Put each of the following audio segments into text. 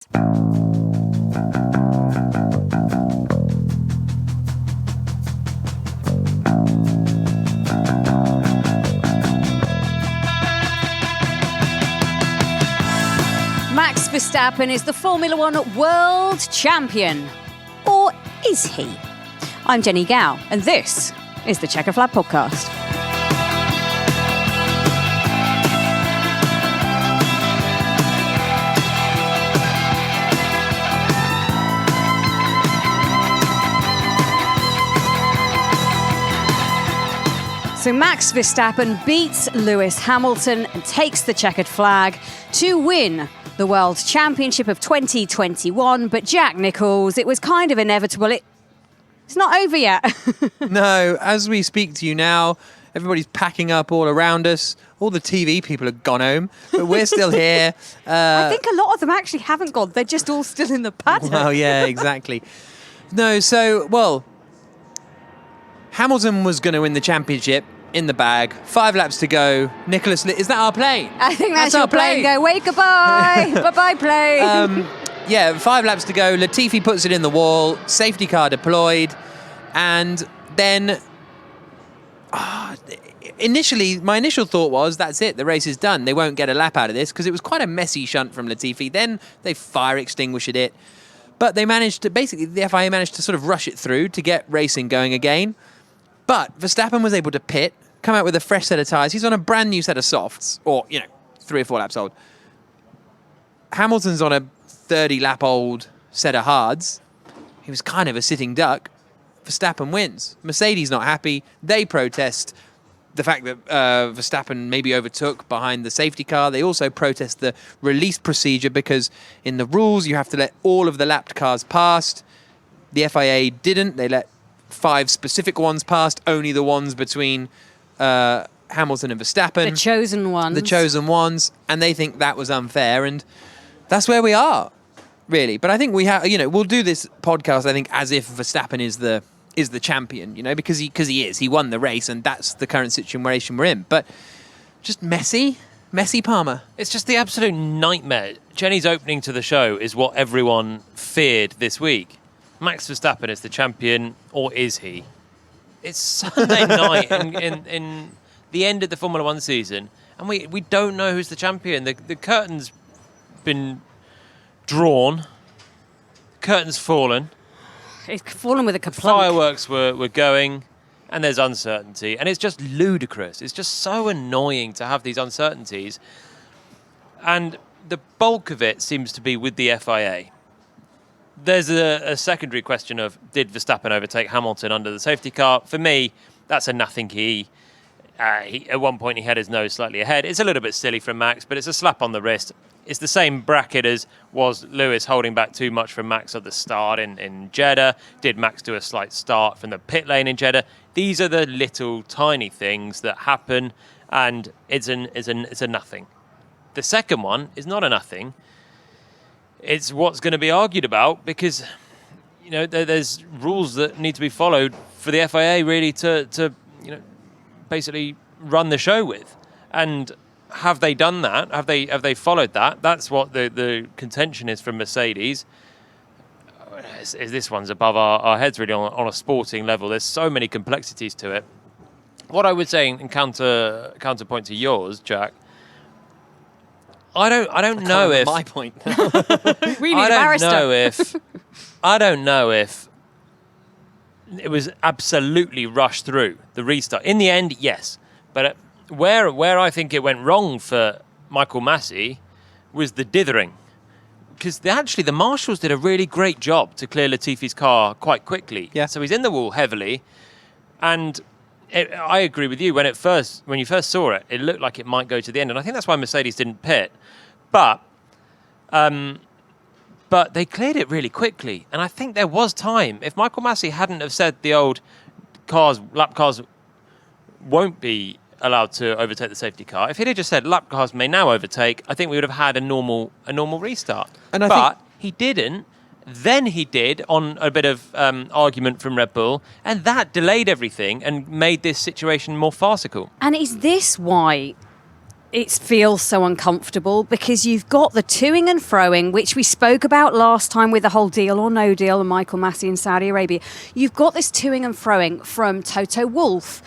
Max Verstappen is the Formula One world champion. Or is he? I'm Jennie Gow, and this is the Chequered Flag podcast. So Max Verstappen beats Lewis Hamilton and takes the checkered flag to win the World Championship of 2021. But Jack Nicholls, it was kind of inevitable. It's not over yet. No, as we speak to you now, everybody's packing up all around us. All the TV people have gone home, but we're still here. I think a lot of them actually haven't gone. They're just all still in the paddock. Well, yeah, exactly. No, Hamilton was going to win the championship in the bag. 5 laps to go. Nicholas, is that our plane? I think that's your plane. Go, wait, goodbye. Bye-bye, plane. 5 laps to go. Latifi puts it in the wall. Safety car deployed. And then... initially, my initial thought was, that's it. The race is done. They won't get a lap out of this because it was quite a messy shunt from Latifi. Then they fire extinguished it. But they managed to... Basically, the FIA managed to sort of rush it through to get racing going again. But Verstappen was able to pit, come out with a fresh set of tyres. He's on a brand new set of softs, or, 3 or 4 laps old. Hamilton's on a 30-lap-old set of hards. He was kind of a sitting duck. Verstappen wins. Mercedes not happy. They protest the fact that Verstappen maybe overtook behind the safety car. They also protest the release procedure because in the rules you have to let all of the lapped cars past. The FIA didn't. They let 5 specific ones past, only the ones between Hamilton and Verstappen. The chosen ones. The chosen ones. And they think that was unfair. And that's where we are, really. But I think we have, we'll do this podcast, I think, as if Verstappen is the champion, because he is. He won the race, and that's the current situation we're in. But just messy Palmer. It's just the absolute nightmare. Jennie's opening to the show is what everyone feared this week. Max Verstappen is the champion, or is he? It's Sunday night in the end of the Formula One season, and we don't know who's the champion. The curtain's been drawn, curtain's fallen. It's fallen with a kaplunk. Fireworks were going, and there's uncertainty, and it's just ludicrous. It's just so annoying to have these uncertainties, and the bulk of it seems to be with the FIA. There's a secondary question of, did Verstappen overtake Hamilton under the safety car? For me, that's a nothing key. At one point, he had his nose slightly ahead. It's a little bit silly from Max, but it's a slap on the wrist. It's the same bracket as was Lewis holding back too much from Max at the start in Jeddah. Did Max do a slight start from the pit lane in Jeddah? These are the little tiny things that happen, and it's a nothing. The second one is not a nothing. It's what's going to be argued about because, there's rules that need to be followed for the FIA really to basically run the show with. And have they done that? Have they followed that? That's what the contention is from Mercedes. This one's above our heads really on a sporting level. There's so many complexities to it. What I would say in counterpoint to yours, Jack, I don't know if my point. We need a barrister. I don't know if it was absolutely rushed through the restart. In the end, yes, but where I think it went wrong for Michael Massey was the dithering, because the marshals did a really great job to clear Latifi's car quite quickly. Yeah. So he's in the wall heavily, and I agree with you. When you first saw it, it looked like it might go to the end, and I think that's why Mercedes didn't pit. But they cleared it really quickly, and I think there was time. If Michael Massey hadn't have said the old lap cars won't be allowed to overtake the safety car, if he'd have just said lap cars may now overtake, I think we would have had a normal restart. But he didn't. Then he did on a bit of argument from Red Bull, and that delayed everything and made this situation more farcical. And is this why it feels so uncomfortable because you've got the toing and froing, which we spoke about last time with the whole deal or no deal and Michael Massey in Saudi Arabia. You've got this toing and froing from Toto Wolff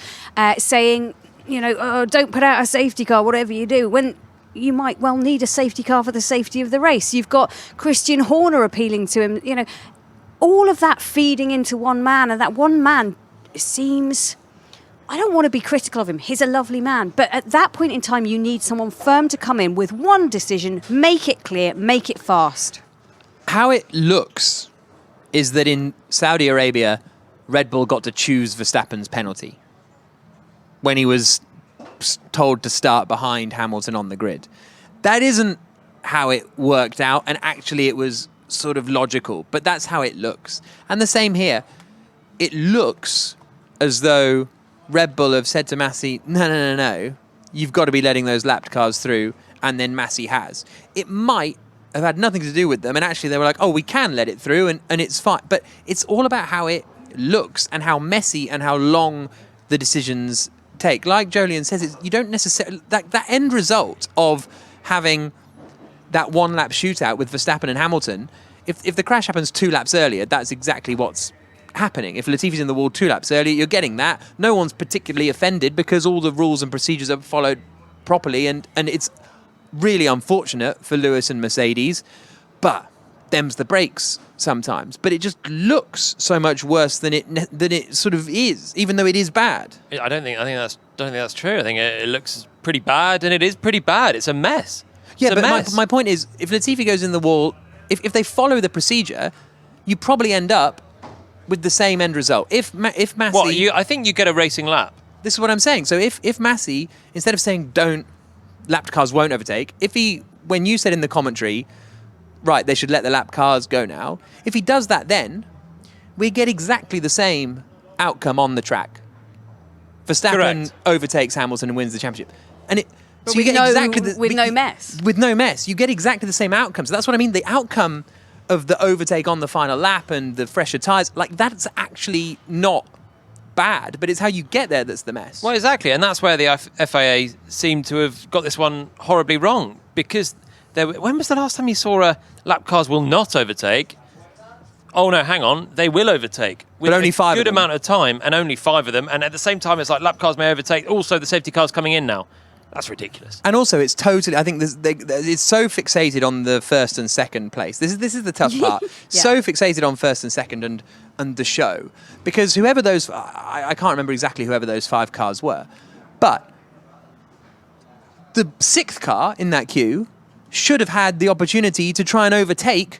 saying, oh, don't put out a safety car, whatever you do, when you might well need a safety car for the safety of the race. You've got Christian Horner appealing to him, all of that feeding into one man, and that one man seems... I don't want to be critical of him. He's a lovely man. But at that point in time, you need someone firm to come in with one decision, make it clear, make it fast. How it looks is that in Saudi Arabia, Red Bull got to choose Verstappen's penalty when he was told to start behind Hamilton on the grid. That isn't how it worked out, and actually it was sort of logical, but that's how it looks. And the same here. It looks as though Red Bull have said to Massey, no, you've got to be letting those lapped cars through, and then Massey has. It might have had nothing to do with them, and actually they were like, oh, we can let it through, and it's fine. But it's all about how it looks and how messy and how long the decisions take. Like Jolyon says, you don't necessarily... That end result of having that one-lap shootout with Verstappen and Hamilton, if the crash happens 2 laps earlier, that's exactly what's happening. If Latifi's in the wall 2 laps earlier, you're getting that. No one's particularly offended because all the rules and procedures are followed properly, and it's really unfortunate for Lewis and Mercedes, but them's the breaks sometimes. But it just looks so much worse than it sort of is, even though it is bad. I don't think that's true. I think it looks pretty bad, and it is pretty bad. It's a mess. Yeah, but my point is, if Latifi goes in the wall, if they follow the procedure, you probably end up with the same end result. If Massey... I think you get a racing lap. This is what I'm saying. So if Massey, instead of saying lapped cars won't overtake, when you said in the commentary, right, they should let the lapped cars go now, if he does that then, we get exactly the same outcome on the track. Verstappen overtakes Hamilton and wins the championship. But with no mess. With no mess. You get exactly the same outcome. So that's what I mean. The outcome of the overtake on the final lap and the fresher tyres, that's actually not bad, but it's how you get there that's the mess. Well, exactly, and that's where the FIA seem to have got this one horribly wrong, because when was the last time you saw lap cars will not overtake? Oh no, hang on, they will overtake. With but only 5 good amount of time, and only 5 of them, and at the same time it's like lap cars may overtake, also the safety car's coming in now. That's ridiculous. And also, it's totally... I think it's so fixated on the first and second place. This is the tough part. Yeah. So fixated on first and second and the show. Because whoever those... I can't remember exactly whoever those 5 cars were. But the 6th car in that queue should have had the opportunity to try and overtake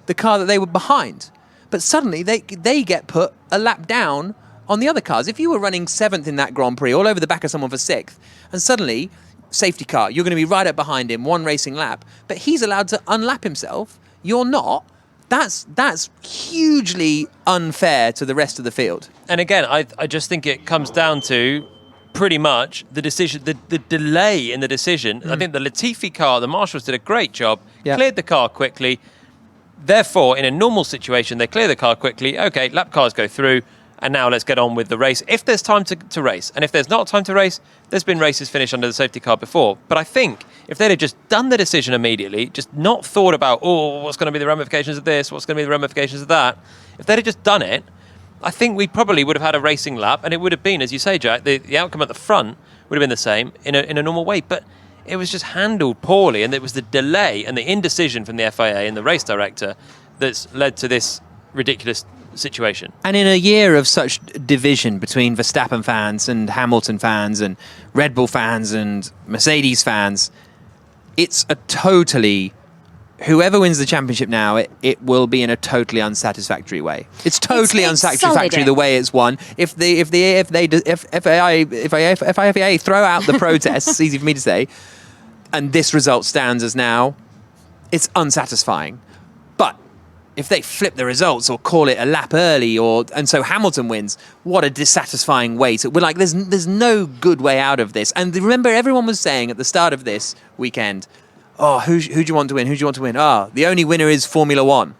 the car that they were behind. But suddenly, they get put a lap down on the other cars. If you were running 7th in that Grand Prix, all over the back of someone for 6th, and suddenly, safety car, you're going to be right up behind him, 1 racing lap, but he's allowed to unlap himself, you're not, that's hugely unfair to the rest of the field. And again, I just think it comes down to pretty much the decision, the delay in the decision. I think the Latifi car, the marshals did a great job, cleared the car quickly. Therefore, in a normal situation, they clear the car quickly. Okay, lap cars go through. And now let's get on with the race. If there's time to race, and if there's not time to race, there's been races finished under the safety car before. But I think if they'd have just done the decision immediately, just not thought about, what's going to be the ramifications of this, what's going to be the ramifications of that, if they'd have just done it, I think we probably would have had a racing lap, and it would have been, as you say, Jack, the outcome at the front would have been the same in a normal way. But it was just handled poorly, and it was the delay and the indecision from the FIA and the race director that's led to this ridiculous situation. And in a year of such division between Verstappen fans and Hamilton fans and Red Bull fans and Mercedes fans, it's a totally... Whoever wins the championship now, it will be in a totally unsatisfactory way. It's totally unsatisfactory the way it's won. If FIA throw out the protests, easy for me to say, and this result stands as now, it's unsatisfying. But if they flip the results or call it a lap early, and so Hamilton wins, what a dissatisfying way to... We're like, there's no good way out of this. And remember, everyone was saying at the start of this weekend, who do you want to win? Who do you want to win? The only winner is Formula One.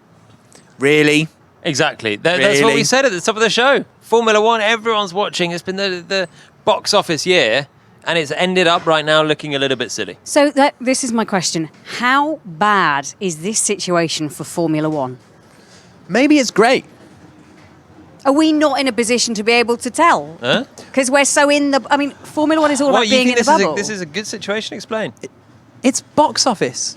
Really? Exactly. That's what we said at the top of the show. Formula One, everyone's watching. It's been the box office year. And it's ended up right now looking a little bit silly. So this is my question. How bad is this situation for Formula One? Maybe it's great. Are we not in a position to be able to tell? Because we're so in the... I mean, Formula One is all about being in the bubble. This is a good situation? Explain. It's box office.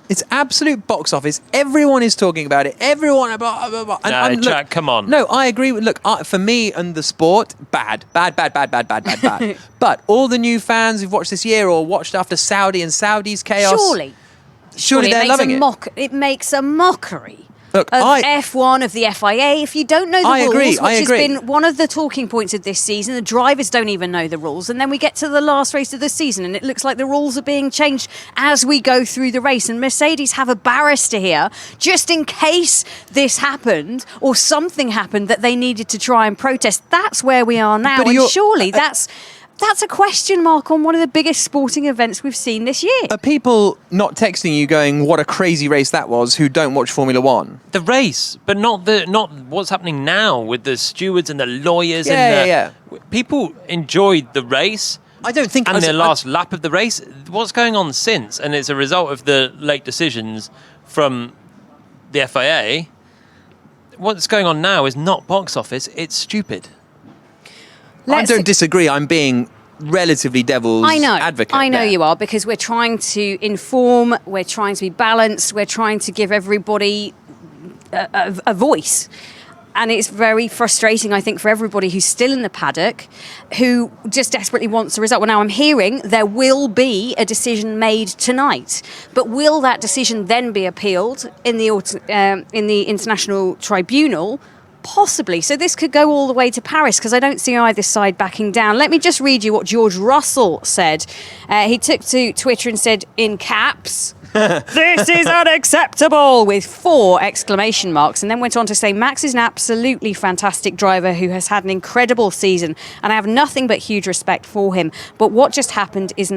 It's absolute box office. Everyone is talking about it. Everyone about. No, Jack, come on. No, I agree. Look, for me and the sport, bad. But all the new fans who've watched this year or watched after Saudi and Saudi's chaos, surely they're loving it. It makes a mockery. Look, of F1, of the FIA. If you don't know the rules, which has been one of the talking points of this season, the drivers don't even know the rules. And then we get to the last race of the season and it looks like the rules are being changed as we go through the race. And Mercedes have a barrister here just in case this happened or something happened that they needed to try and protest. That's where we are now. And surely that's a question mark on one of the biggest sporting events we've seen this year. Are people not texting you going, what a crazy race that was, who don't watch Formula One? The race, but not what's happening now with the stewards and the lawyers. People enjoyed the race. I don't think... And the last lap of the race. What's going on since? And it's a result of the late decisions from the FIA. What's going on now is not box office, it's stupid. I don't disagree. I'm being relatively devil's advocate. I know you are, because we're trying to inform, we're trying to be balanced, we're trying to give everybody a voice. And it's very frustrating, I think, for everybody who's still in the paddock, who just desperately wants a result. Well, now I'm hearing there will be a decision made tonight. But will that decision then be appealed in the International Tribunal? Possibly. So this could go all the way to Paris, because I don't see either side backing down. Let me just read you what George Russell said. He took to Twitter and said in caps, "This is unacceptable," with 4 exclamation marks, and then went on to say, "Max is an absolutely fantastic driver who has had an incredible season, and I have nothing but huge respect for him. But what just happened is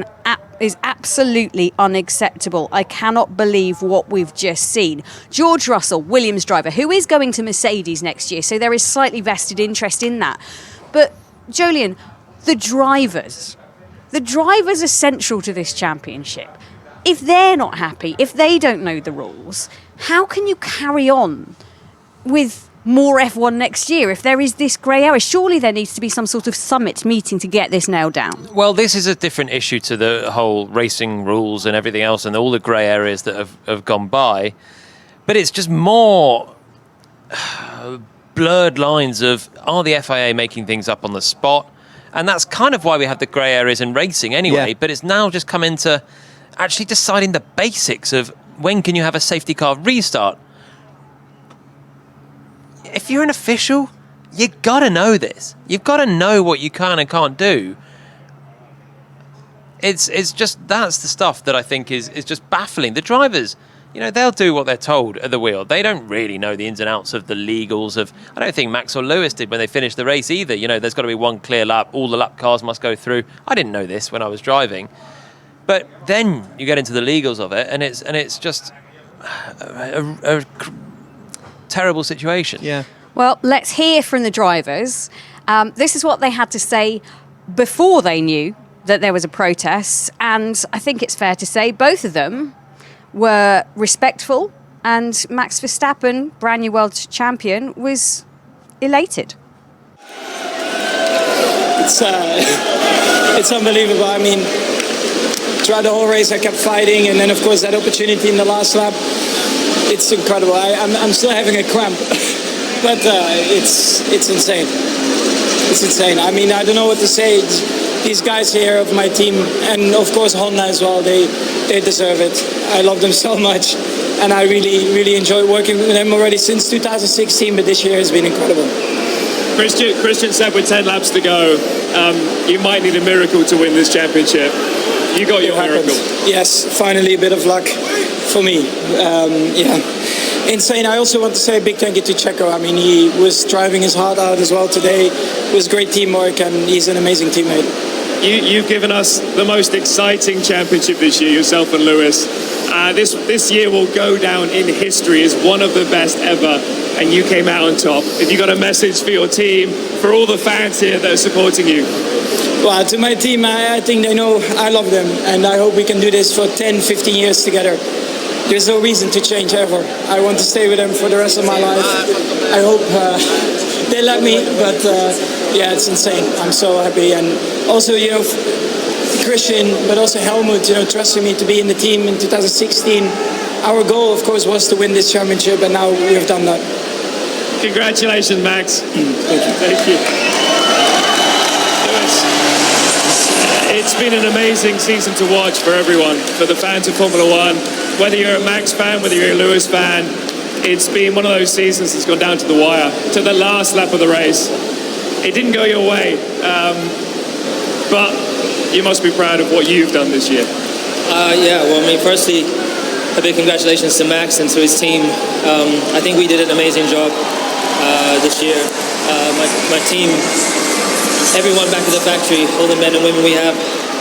absolutely unacceptable. I cannot believe what we've just seen." George Russell, Williams driver, who is going to Mercedes next year, so there is slightly vested interest in that. But Jolyon, the drivers are central to this championship. If they're not happy, if they don't know the rules, how can you carry on with more F1 next year if there is this grey area? Surely there needs to be some sort of summit meeting to get this nailed down. Well, this is a different issue to the whole racing rules and everything else and all the grey areas that have gone by. But it's just more blurred lines of, are the FIA making things up on the spot? And that's kind of why we have the grey areas in racing anyway. Yeah. But it's now just come into actually deciding the basics of when can you have a safety car restart. If you're an official, you gotta know this. You've got to know what you can and can't do. It's just, that's the stuff that I think is just baffling. The drivers, they'll do what they're told at the wheel. They don't really know the ins and outs of the legals of. I don't think Max or Lewis did when they finished the race either. There's got to be one clear lap. All the lap cars must go through. I didn't know this when I was driving. But then you get into the legals of it, and it's just a terrible situation. Yeah. Well, let's hear from the drivers. This is what they had to say before they knew that there was a protest, and I think it's fair to say both of them were respectful, and Max Verstappen, brand new world champion, was elated. It's unbelievable. I mean, throughout the whole race I kept fighting, and then of course that opportunity in the last lap, it's incredible. I'm still having a cramp, but it's insane. It's insane. I mean, I don't know what to say. These guys here of my team, and of course Honda as well, they deserve it. I love them so much, and I really enjoy working with them already since 2016, but this year has been incredible. Christian said with 10 laps to go, you might need a miracle to win this championship. You got your miracle. Yes, finally a bit of luck for me. Insane. I also want to say a big thank you to Checo. I mean, he was driving his heart out as well today. It was great teamwork, and he's an amazing teammate. You've given us the most exciting championship this year, yourself and Lewis. This year will go down in history as one of the best ever, and you came out on top. If you got a message for your team, for all the fans here that are supporting you? Well, to my team, I think they know I love them, and I hope we can do this for 10, 15 years together. There's no reason to change ever. I want to stay with them for the rest of my life. I hope they let me, but yeah, it's insane. I'm so happy. And also, Christian, but also Helmut, trusting me to be in the team in 2016. Our goal, of course, was to win this championship, and now we have done that. Congratulations, Max. Thank you. It's been an amazing season to watch for everyone, for the fans of Formula One. Whether you're a Max fan, whether you're a Lewis fan, it's been one of those seasons that's gone down to the wire, to the last lap of the race. It didn't go your way, but you must be proud of what you've done this year. Yeah, well, firstly, a big congratulations to Max and to his team. I think we did an amazing job this year. My team, everyone back at the factory, all the men and women we have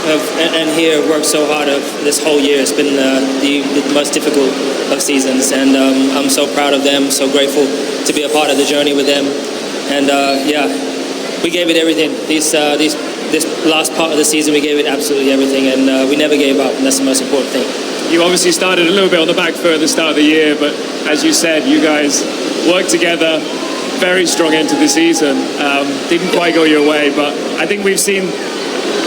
and here worked so hard this whole year. It's been the most difficult of seasons, and I'm so proud of them, so grateful to be a part of the journey with them. And yeah, we gave it everything. This last part of the season, we gave it absolutely everything, and we never gave up, and that's the most important thing. You obviously started a little bit on the back foot at the start of the year, but as you said, you guys worked together. Very strong end to the season. Didn't quite go your way, but I think we've seen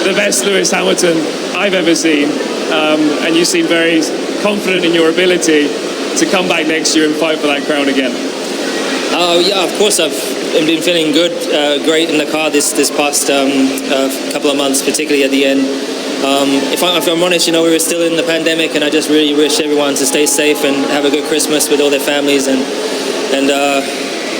the best Lewis Hamilton I've ever seen, and you seem very confident in your ability to come back next year and fight for that crown again. Yeah, of course I've been feeling good, great in the car this past couple of months, particularly at the end. If I'm honest, we were still in the pandemic, and I just really wish everyone to stay safe and have a good Christmas with all their families, and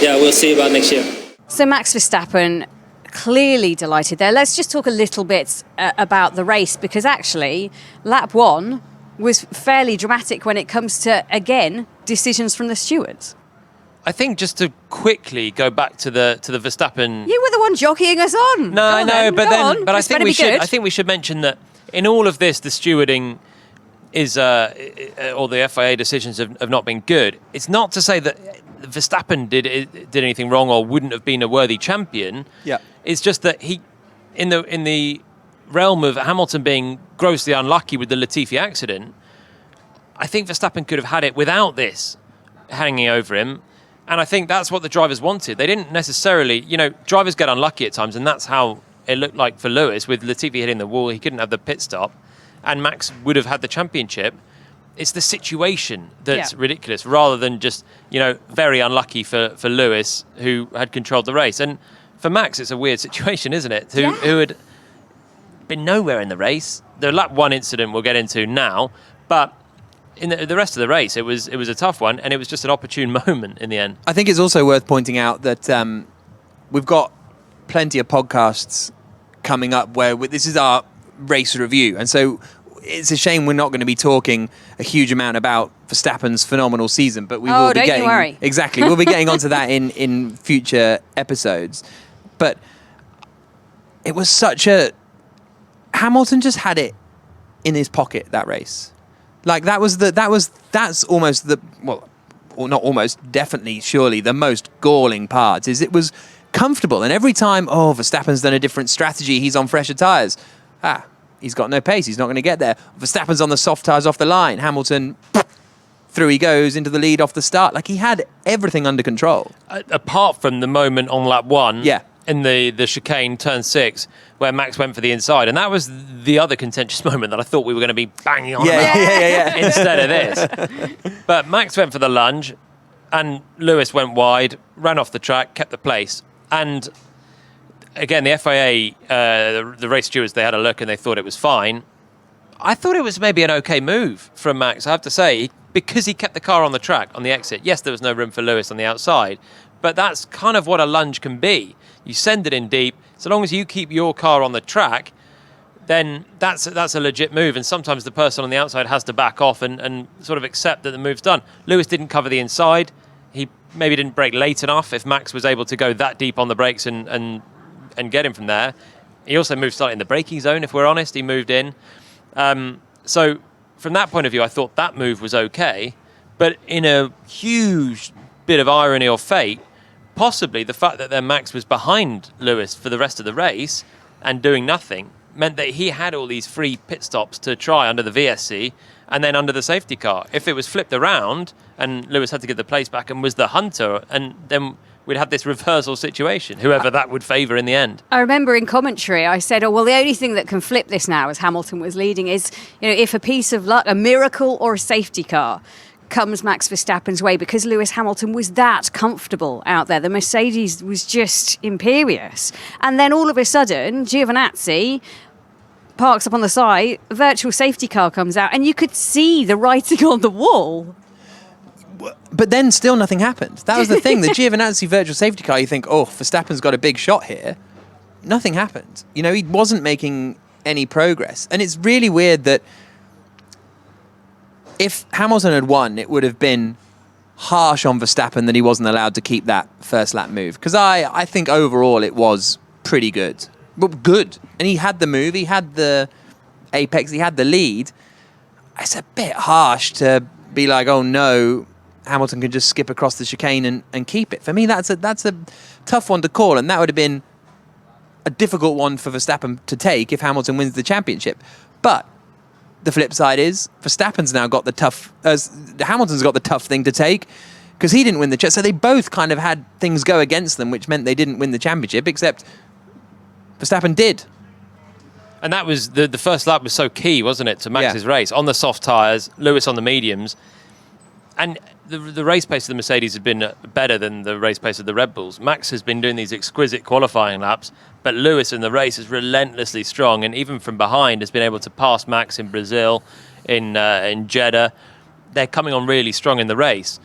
yeah, we'll see about next year. So Max Verstappen, clearly delighted there. Let's just talk a little bit about the race, because actually lap one was fairly dramatic when it comes to, again, decisions from the stewards. I think just to quickly go back to the Verstappen. You were the one jockeying us on. No, I know, but I think we should. Good. I think we should mention that in all of this, the stewarding is, or the FIA decisions have not been good. It's not to say that Verstappen did anything wrong or wouldn't have been a worthy champion. Yeah, it's just that he, in the realm of Hamilton being grossly unlucky with the Latifi accident, I think Verstappen could have had it without this hanging over him. And I think that's what the drivers wanted. They didn't necessarily, drivers get unlucky at times, and that's how it looked like for Lewis with Latifi hitting the wall. He couldn't have the pit stop, and Max would have had the championship. It's the situation that's ridiculous, rather than just, very unlucky for Lewis, who had controlled the race. And for Max, it's a weird situation, isn't it? Who had been nowhere in the race. The lap one incident we'll get into now, but in the rest of the race, it was a tough one, and it was just an opportune moment in the end. I think it's also worth pointing out that we've got plenty of podcasts coming up where this is our race review, and so it's a shame we're not going to be talking a huge amount about Verstappen's phenomenal season, but we will be getting... don't you worry. Exactly, we'll be getting onto that in future episodes. But it was such a... Hamilton just had it in his pocket, that race. Like that's almost the, well, or not almost, definitely, surely the most galling part is it was comfortable. And every time, Verstappen's done a different strategy, he's on fresher tyres. He's got no pace, he's not going to get there. Verstappen's on the soft tyres off the line. Hamilton, through he goes into the lead off the start. Like, he had everything under control. Apart from the moment on lap one. Yeah. In the chicane, turn 6, where Max went for the inside. And that was the other contentious moment that I thought we were going to be banging on about instead of this. But Max went for the lunge, and Lewis went wide, ran off the track, kept the place. And again, the FIA, the race stewards, they had a look and they thought it was fine. I thought it was maybe an okay move from Max, I have to say, because he kept the car on the track, on the exit. Yes, there was no room for Lewis on the outside, but that's kind of what a lunge can be. You send it in deep. So long as you keep your car on the track, then that's a legit move. And sometimes the person on the outside has to back off and sort of accept that the move's done. Lewis didn't cover the inside. He maybe didn't brake late enough. If Max was able to go that deep on the brakes and get him from there. He also moved slightly in the braking zone, if we're honest. He moved in. So from that point of view, I thought that move was okay. But in a huge bit of irony or fate, possibly the fact that then Max was behind Lewis for the rest of the race and doing nothing meant that he had all these free pit stops to try under the VSC and then under the safety car. If it was flipped around and Lewis had to get the place back and was the hunter, and then we'd have this reversal situation, whoever that would favour in the end. I remember in commentary I said, oh, well, the only thing that can flip this now, as Hamilton was leading, is if a piece of luck, a miracle or a safety car comes Max Verstappen's way, because Lewis Hamilton was that comfortable out there. The Mercedes was just imperious. And then all of a sudden, Giovinazzi parks up on the side, a virtual safety car comes out, and you could see the writing on the wall. But then still nothing happened. That was the thing. The Giovinazzi virtual safety car, you think, oh, Verstappen's got a big shot here. Nothing happened. He wasn't making any progress. And it's really weird that if Hamilton had won, it would have been harsh on Verstappen that he wasn't allowed to keep that first lap move. Because I think overall it was pretty good. Well, good. And he had the move, he had the apex, he had the lead. It's a bit harsh to be like, oh no, Hamilton can just skip across the chicane and keep it. For me, that's a tough one to call, and that would have been a difficult one for Verstappen to take if Hamilton wins the championship. But the flip side is Verstappen's now got Hamilton's got the tough thing to take because he didn't win the so they both kind of had things go against them, which meant they didn't win the championship, except Verstappen did. And that was the first lap was so key, wasn't it, to Max's race? On the soft tyres, Lewis on the mediums. And the race pace of the Mercedes had been better than the race pace of the Red Bulls. Max has been doing these exquisite qualifying laps, but Lewis in the race is relentlessly strong, and even from behind has been able to pass Max in Brazil, in Jeddah. They're coming on really strong in the race.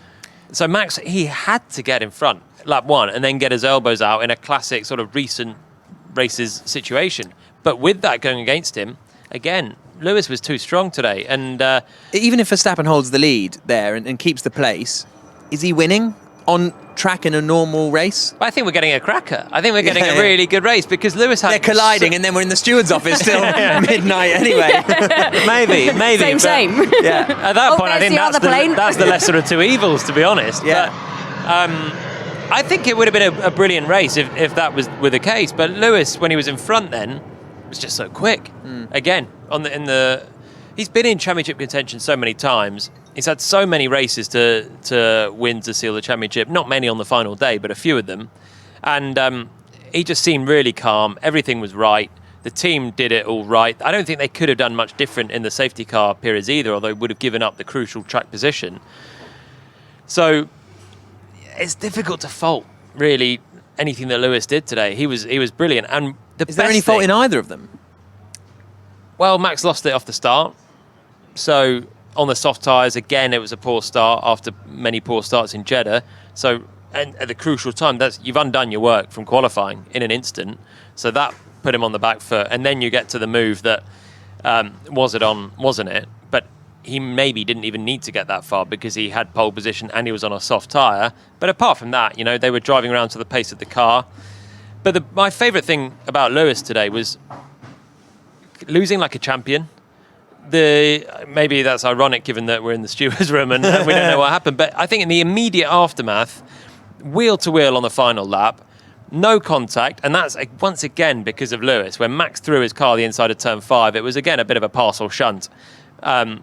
So Max, he had to get in front, lap one, and then get his elbows out in a classic sort of recent races situation. But with that going against him, again, Lewis was too strong today. And even if Verstappen holds the lead there and keeps the place, is he winning on track in a normal race? I think we're getting a cracker. I think we're getting a really good race because Lewis had... They're colliding and then we're in the steward's office till midnight anyway. maybe. Same. Yeah. At that point, I think that's the lesser of two evils, to be honest. Yeah. But, I think it would have been a brilliant race if that was the case. But Lewis, when he was in front then, was just so quick. Again, he's been in championship contention so many times. He's had so many races to win to seal the championship. Not many on the final day, but a few of them. And he just seemed really calm. Everything was right. The team did it all right. I don't think they could have done much different in the safety car periods either, although they would have given up the crucial track position. So it's difficult to fault, really, anything that Lewis did today. He was brilliant. And is there any fault in either of them? Well, Max lost it off the start. So on the soft tyres, again, it was a poor start after many poor starts in Jeddah. So, and at the crucial time, you've undone your work from qualifying in an instant. So that put him on the back foot. And then you get to the move that was it on, wasn't it? But he maybe didn't even need to get that far because he had pole position and he was on a soft tyre. But apart from that, they were driving around to the pace of the car. But my favourite thing about Lewis today was losing like a champion. Maybe that's ironic given that we're in the stewards room and we don't know what happened. But I think in the immediate aftermath, wheel to wheel on the final lap, no contact, and that's once again because of Lewis. When Max threw his car the inside of turn 5, it was again a bit of a pass or shunt,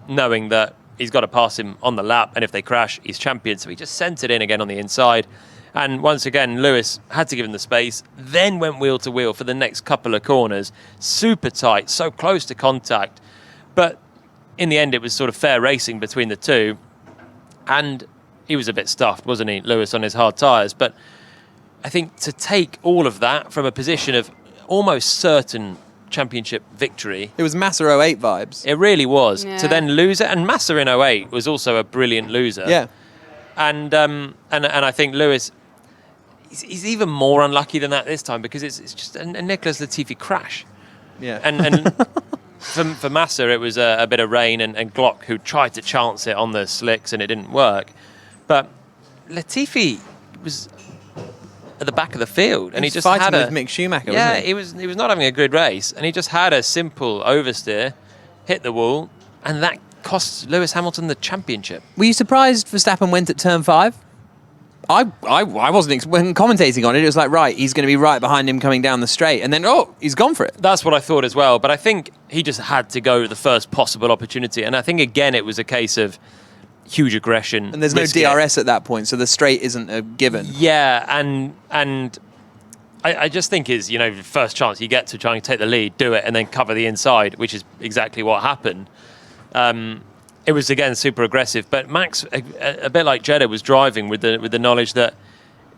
knowing that he's got to pass him on the lap, and if they crash, he's champion. So he just sent it in again on the inside. And once again, Lewis had to give him the space, then went wheel to wheel for the next couple of corners. Super tight, so close to contact. But in the end, it was sort of fair racing between the two. And he was a bit stuffed, wasn't he, Lewis, on his hard tyres. But I think to take all of that from a position of almost certain championship victory... It was Massa 08 vibes. It really was. Yeah. To then lose it. And Massa in 08 was also a brilliant loser. Yeah. And I think Lewis... He's even more unlucky than that this time because it's just a Nicholas Latifi crash. Yeah. And for Massa, it was a bit of rain and Glock who tried to chance it on the slicks and it didn't work. But Latifi was at the back of the field and he just fighting had with Mick Schumacher, yeah, wasn't he was not having a good race and he just had a simple oversteer, hit the wall, and that cost Lewis Hamilton the championship. Were you surprised Verstappen went at turn 5? I wasn't when commentating on it. It was like, right, he's going to be right behind him coming down the straight, and then he's gone for it. That's what I thought as well. But I think he just had to go the first possible opportunity, and I think again it was a case of huge aggression. And there's no DRS at that point, so the straight isn't a given. Yeah, and I just think is first chance you get to try and take the lead, do it, and then cover the inside, which is exactly what happened. It was again super aggressive, but Max, a bit like Jeddah, was driving with the knowledge that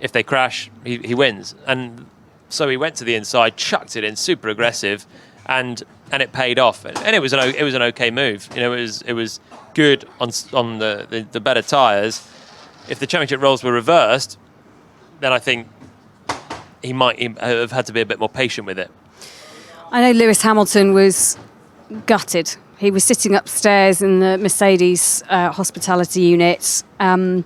if they crash, he wins, and so he went to the inside, chucked it in, super aggressive, and it paid off, and it was an okay move. It was good on the better tyres. If the championship roles were reversed, then I think he might have had to be a bit more patient with it. I know Lewis Hamilton was gutted. He was sitting upstairs in the Mercedes hospitality unit. And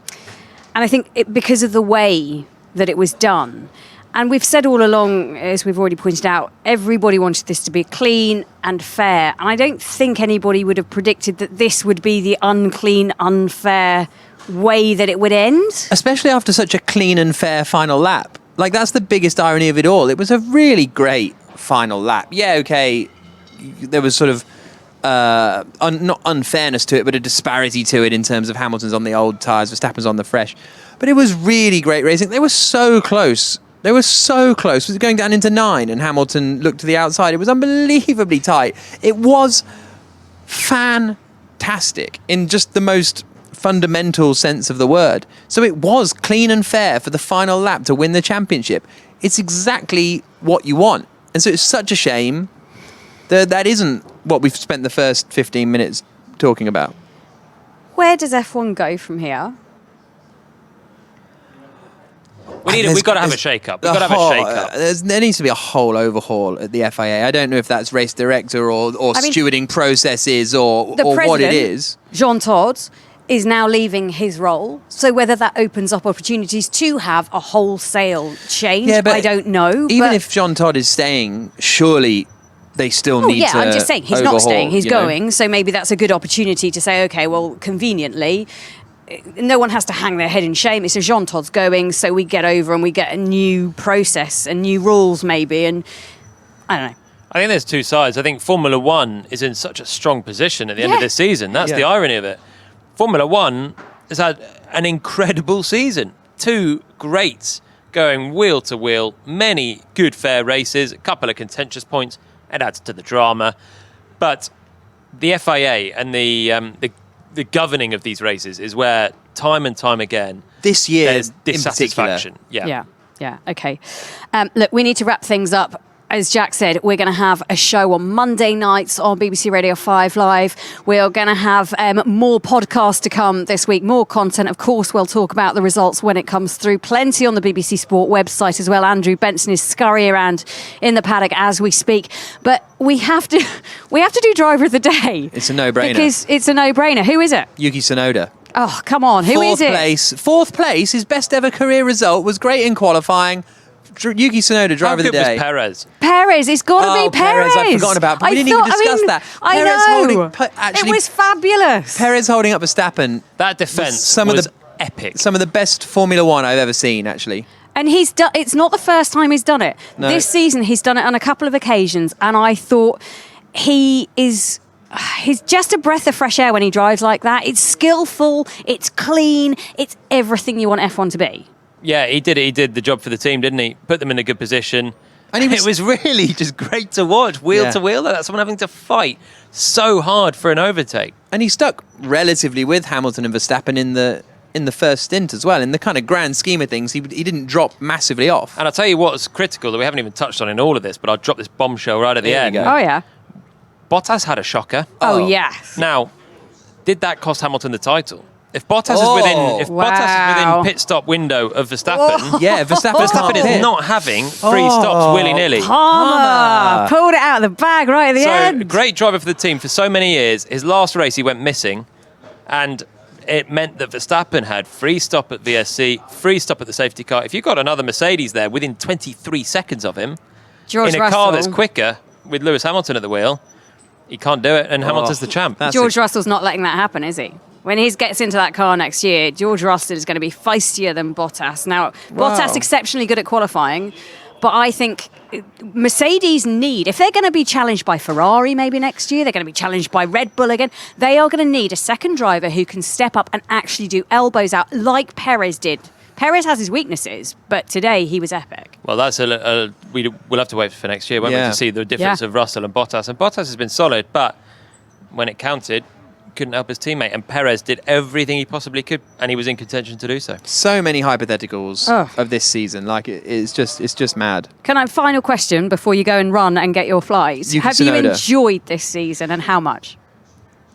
I think because of the way that it was done, and we've said all along, as we've already pointed out, everybody wanted this to be clean and fair. And I don't think anybody would have predicted that this would be the unclean, unfair way that it would end. Especially after such a clean and fair final lap. Like, that's the biggest irony of it all. It was a really great final lap. Yeah, okay, there was sort of not unfairness to it, but a disparity to it in terms of Hamilton's on the old tyres, Verstappen's on the fresh. But it was really great racing. They were so close. It was going down into 9, and Hamilton looked to the outside. It was unbelievably tight. It was fantastic in just the most fundamental sense of the word. So it was clean and fair for the final lap to win the championship. It's exactly what you want. And so it's such a shame that isn't what we've spent the first 15 minutes talking about. Where does F1 go from here? We've got to have a shake-up. There needs to be a whole overhaul at the FIA. I don't know if that's race director or stewarding processes or what it is. Jean Todt is now leaving his role. So whether that opens up opportunities to have a wholesale change, I don't know. Even if Jean Todt is staying, surely they still need to I'm just saying, he's overhaul, not staying, he's going. So maybe that's a good opportunity to say, okay, well, conveniently, no one has to hang their head in shame. It's a Jean Todt's going, so we get over and we get a new process and new rules maybe. And I don't know. I think there's two sides. I think Formula One is in such a strong position at the end of this season. That's the irony of it. Formula One has had an incredible season. 2 greats going wheel to wheel, many good fair races, a couple of contentious points. It adds to the drama. But the FIA and the governing of these races is where time and time again this year there's dissatisfaction. Yeah. Okay. Look, we need to wrap things up. As Jack said, we're going to have a show on Monday nights on BBC Radio 5 Live. We are going to have more podcasts to come this week, more content. Of course, we'll talk about the results when it comes through. Plenty on the BBC Sport website as well. Andrew Benson is scurrying around in the paddock as we speak. But we have to do Driver of the Day. It's a no-brainer. Because it's a no-brainer. Who is it? Yuki Tsunoda. Oh, come on. Who is it? Fourth place. His best ever career result was great in qualifying. Yuki Tsunoda, driver of the day. How good was Perez? Perez, it's got to be Perez. I've forgotten about, but we didn't even discuss that. I know. It was fabulous. Perez holding up Verstappen. That defence was epic. Some of the best Formula One I've ever seen, actually. And he's done. It's not the first time he's done it. No. This season, he's done it on a couple of occasions, and I thought he's just a breath of fresh air when he drives like that. It's skillful, it's clean, it's everything you want F1 to be. Yeah, he did it. He did the job for the team, didn't he? Put them in a good position. And it was really just great to watch, wheel to wheel. That's someone having to fight so hard for an overtake. And he stuck relatively with Hamilton and Verstappen in the first stint as well. In the kind of grand scheme of things, he didn't drop massively off. And I'll tell you what's critical that we haven't even touched on in all of this, but I'll drop this bombshell right at the end. Oh, yeah. Bottas had a shocker. Oh, yes. Now, did that cost Hamilton the title? If Bottas is within pit stop window of Verstappen, Verstappen is not having free stops willy-nilly. Palmer pulled it out of the bag right at the end. Great driver for the team for so many years. His last race he went missing, and it meant that Verstappen had free stop at VSC, free stop at the safety car. If you've got another Mercedes there within 23 seconds of him, George in a car that's quicker with Lewis Hamilton at the wheel, he can't do it, and Hamilton's the champ. George Russell's not letting that happen, is he? when he gets into that car next year, George Russell is going to be feistier than Bottas. Now, Bottas exceptionally good at qualifying, but I think Mercedes need, if they're going to be challenged by Ferrari maybe next year, they're going to be challenged by Red Bull again, they are going to need a second driver who can step up and actually do elbows out like Perez did. Perez has his weaknesses, but today he was epic. Well, that's we'll have to wait for next year, won't we, to see the difference of Russell and Bottas. And Bottas has been solid, but when it counted, couldn't help his teammate. And Perez did everything he possibly could, and he was in contention to do so. So many hypotheticals of this season. Like, it's just mad. Can I final question before you go and run and get your flights? Have you enjoyed this season, and how much?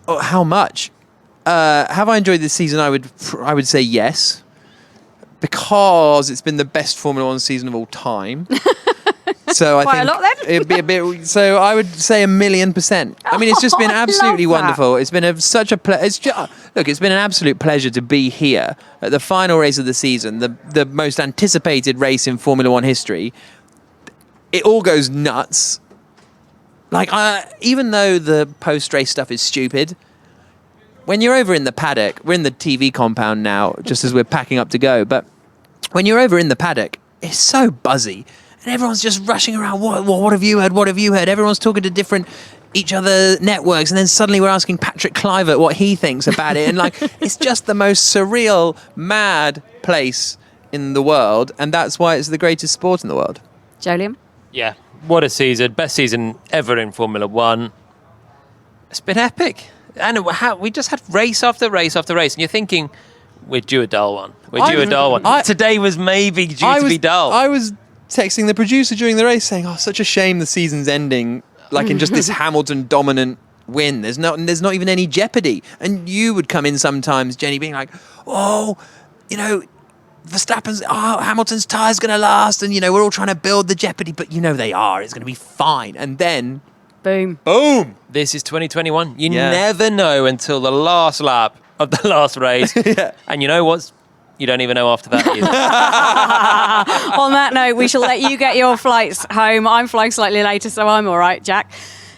Oh, how much? Have I enjoyed this season? I would say yes, because it's been the best Formula One season of all time. So I think a lot, then? It'd be a bit. So I would say 1,000,000%. I mean, it's just been absolutely wonderful. It's been such a pleasure. Look, it's been an absolute pleasure to be here at the final race of the season, the most anticipated race in Formula One history. It all goes nuts. Like, even though the post-race stuff is stupid, when you're over in the paddock, we're in the TV compound now, just as we're packing up to go. But when you're over in the paddock, it's so buzzy. And everyone's just rushing around. What have you heard? What have you heard? Everyone's talking to each other networks, and then suddenly we're asking Patrick Kluivert what he thinks about it. And like, it's just the most surreal, mad place in the world, and that's why it's the greatest sport in the world. Jolyon? Yeah, what a season! Best season ever in Formula One. It's been epic, and we just had race after race after race, and you're thinking, we're due a dull one. Today was maybe due to be dull. I was texting the producer during the race saying, such a shame the season's ending like in just this Hamilton dominant win. There's not even any jeopardy. And you would come in sometimes, Jennie, being like, Hamilton's tire's going to last, and we're all trying to build the jeopardy, but they are. It's going to be fine. And then boom. This is 2021. You never know until the last lap of the last race. And you know what? You don't even know after that either. On that note, we shall let you get your flights home. I'm flying slightly later, so I'm all right, Jack.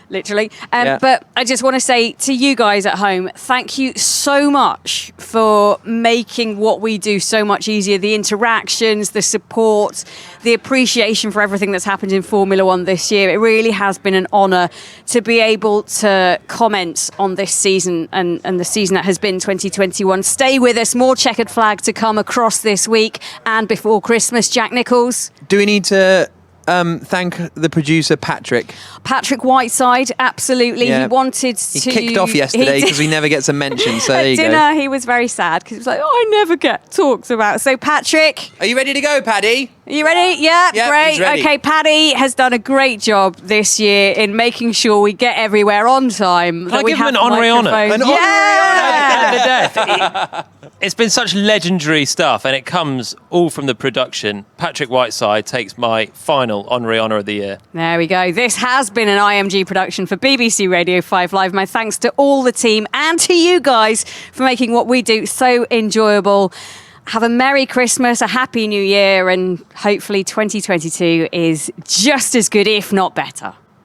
Literally. But I just want to say to you guys at home, thank you so much for making what we do so much easier. The interactions, the support, the appreciation for everything that's happened in Formula One this year. It really has been an honour to be able to comment on this season and the season that has been 2021. Stay with us. More Checkered Flag to come across this week and before Christmas. Jack Nicholls. Do we need to thank the producer Patrick Whiteside? Absolutely. Yeah. He wanted to. He kicked off yesterday because he never gets a mention. So there you go. At dinner, he was very sad because he was like, I never get talked about. So Patrick, are you ready to go, Paddy? Are you ready? Yeah, great. He's ready. Okay, Paddy has done a great job this year in making sure we get everywhere on time. Can I give him an honorary honour? It's been such legendary stuff, and it comes all from the production. Patrick Whiteside takes my final honorary honour of the year. There we go. This has been an IMG production for BBC Radio 5 Live. My thanks to all the team and to you guys for making what we do so enjoyable. Have a Merry Christmas, a Happy New Year, and hopefully 2022 is just as good, if not better.